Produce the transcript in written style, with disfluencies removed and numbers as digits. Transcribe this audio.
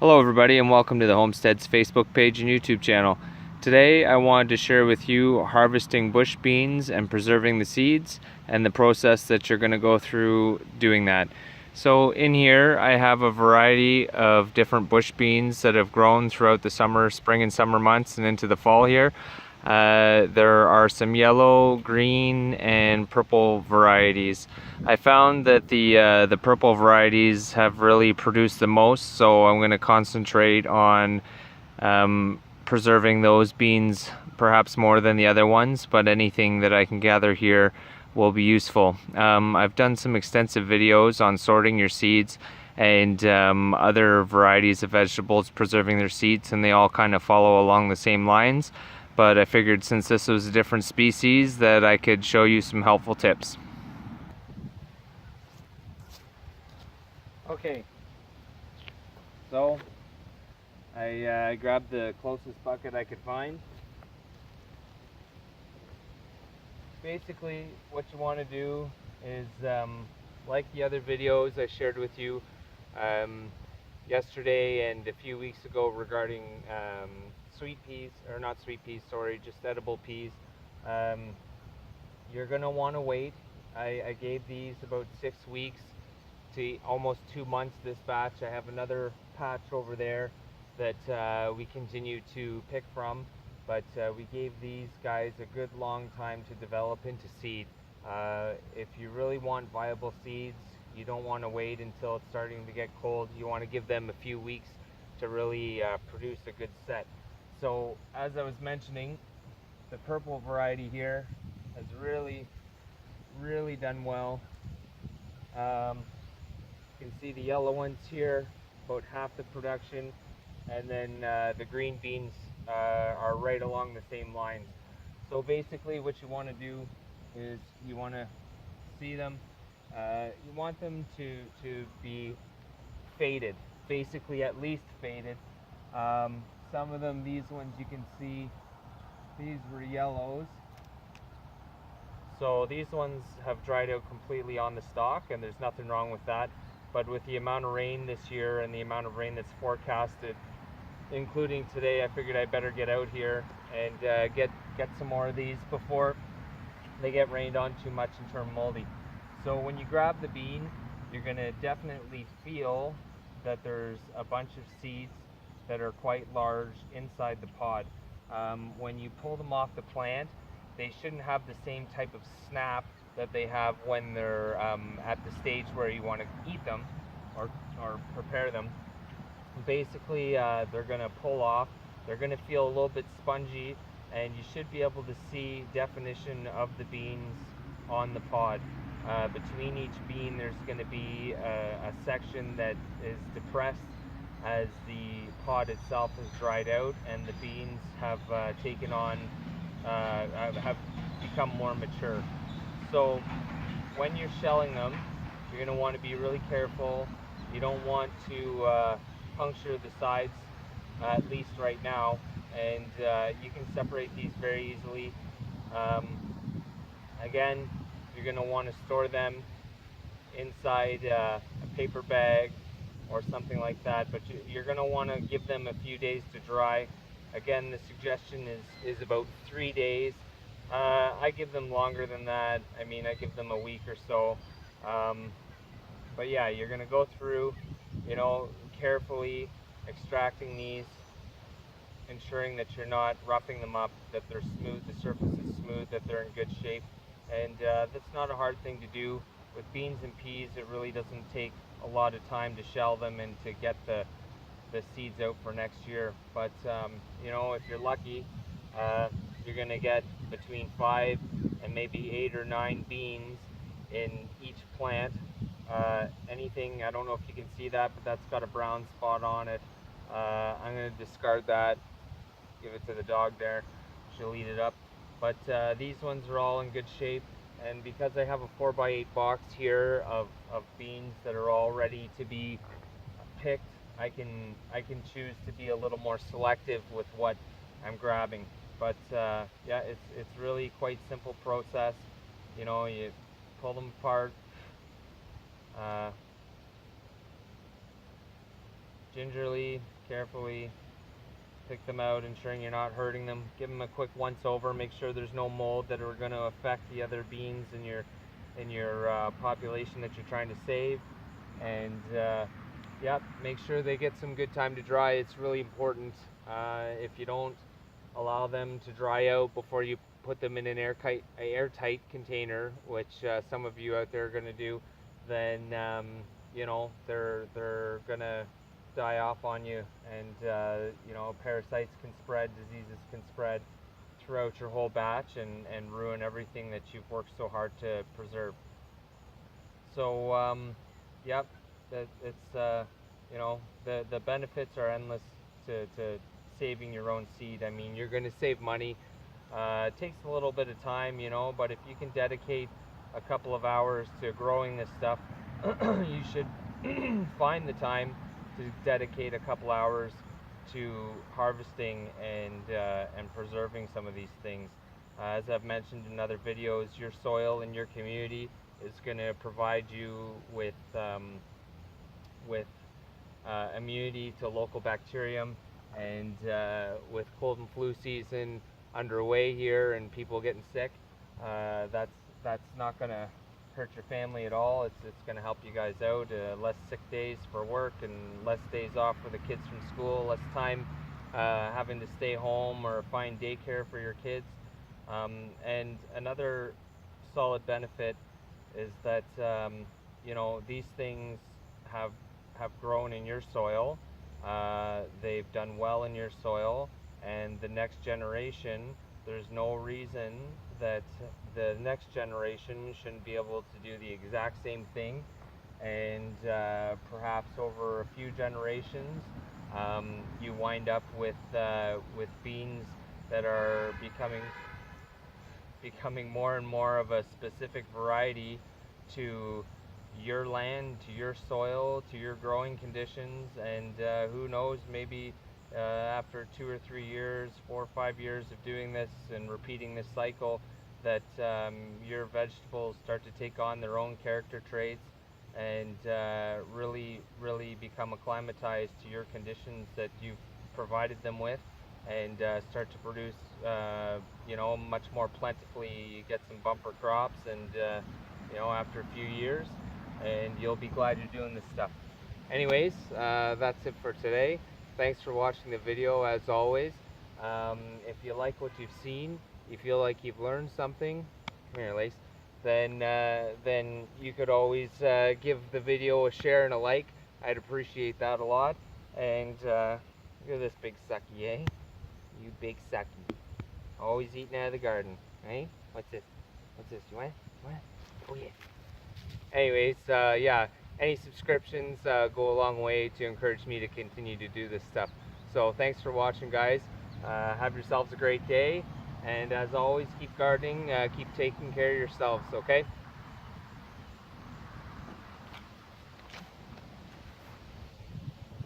Hello everybody, and welcome to the Homestead's Facebook page and YouTube channel. Today I wanted to share with you harvesting bush beans and preserving the seeds and the process that you're going to go through doing that. So in here I have a variety of different bush beans that have grown throughout the spring and summer months and into the fall here. There are some yellow, green, and purple varieties. I found that the purple varieties have really produced the most, so I'm going to concentrate on preserving those beans perhaps more than the other ones, but anything that I can gather here will be useful. I've done some extensive videos on sorting your seeds and other varieties of vegetables preserving their seeds, and they all kind of follow along the same lines. But I figured since this was a different species that I could show you some helpful tips. Okay, so I grabbed the closest bucket I could find. Basically what you want to do is, like the other videos I shared with you yesterday and a few weeks ago regarding sweet peas, or not sweet peas, sorry, just edible peas, you're going to want to wait. I gave these about 6 weeks to almost 2 months, this batch. I have another patch over there that we continue to pick from, but we gave these guys a good long time to develop into seed. If you really want viable seeds, you don't want to wait until it's starting to get cold. You want to give them a few weeks to really produce a good set. So as I was mentioning, the purple variety here has really done well. You can see the yellow ones here, about half the production, and then the green beans are right along the same lines. So basically what you want to do is you want to see them, you want them to be faded, basically at least faded. Some of them, these ones you can see, these were yellows. So these ones have dried out completely on the stalk, and there's nothing wrong with that. But with the amount of rain this year and the amount of rain that's forecasted, including today, I figured I better get out here and get some more of these before they get rained on too much and turn moldy. So when you grab the bean, you're going to definitely feel that there's a bunch of seeds that are quite large inside the pod. When you pull them off the plant, they shouldn't have the same type of snap that they have when they're at the stage where you want to eat them or prepare them. Basically, they're going to pull off. They're going to feel a little bit spongy, and you should be able to see definition of the beans on the pod. Between each bean, there's going to be a section that is depressed as the pod itself has dried out and the beans have taken on, have become more mature. So when you're shelling them, you're going to want to be really careful. You don't want to puncture the sides, at least right now, and you can separate these very easily. Again, you're going to want to store them inside a paper bag or something like that, but you're going to want to give them a few days to dry. Again, the suggestion is about 3 days. I give them longer than that. I mean, I give them a week or so. But yeah, you're going to go through, carefully extracting these, ensuring that you're not roughing them up, that they're smooth, the surface is smooth, that they're in good shape. And that's not a hard thing to do. With beans and peas, it really doesn't take a lot of time to shell them and to get the seeds out for next year. But if you're lucky, you're going to get between 5 and maybe 8 or 9 beans in each plant. Anything, I don't know if you can see that, but that's got a brown spot on it. I'm going to discard that, give it to the dog there, she'll eat it up. But these ones are all in good shape, and because I have a 4x8 box here of beans that are all ready to be picked, I can choose to be a little more selective with what I'm grabbing. But yeah, it's really quite simple process. You pull them apart, gingerly, carefully pick them out, ensuring you're not hurting them. Give them a quick once over. Make sure there's no mold that are going to affect the other beans in your population that you're trying to save. And yep, make sure they get some good time to dry. It's really important. If you don't allow them to dry out before you put them in an airtight container, which some of you out there are going to do, then you know, they're gonna die off on you, and you know, parasites can spread, diseases can spread throughout your whole batch, and ruin everything that you've worked so hard to preserve. So yep, it's you know, the benefits are endless to saving your own seed. I mean, you're going to save money. It takes a little bit of time, you know, but if you can dedicate a couple of hours to growing this stuff, you should find the time to dedicate a couple hours to harvesting and preserving some of these things. As I've mentioned in other videos, your soil in your community is going to provide you with immunity to local bacterium, and with cold and flu season underway here and people getting sick, that's not going to hurt your family at all. It's going to help you guys out. Less sick days for work and less days off for the kids from school, less time having to stay home or find daycare for your kids. And another solid benefit is that you know, these things have grown in your soil. They've done well in your soil, and the next generation, there's no reason that the next generation shouldn't be able to do the exact same thing. And perhaps over a few generations, you wind up with beans that are becoming more and more of a specific variety to your land, to your soil, to your growing conditions. And who knows, maybe after 2 or 3 years, 4 or 5 years of doing this and repeating this cycle, that your vegetables start to take on their own character traits and really become acclimatized to your conditions that you've provided them with, and start to produce you know, much more plentifully. You get some bumper crops, and you know, after a few years, and you'll be glad you're doing this stuff. Anyways, that's it for today. Thanks for watching the video, as always. If you like what you've seen, you feel like you've learned something, come here, Lace, then you could always give the video a share and a like. I'd appreciate that a lot. And look at this big sucky, eh? You big sucky. Always eating out of the garden, eh? What's this? What's this? You want it? You want it? Oh yeah. Anyways, yeah, any subscriptions go a long way to encourage me to continue to do this stuff. So thanks for watching, guys. Have yourselves a great day, and as always, keep gardening, keep taking care of yourselves, okay?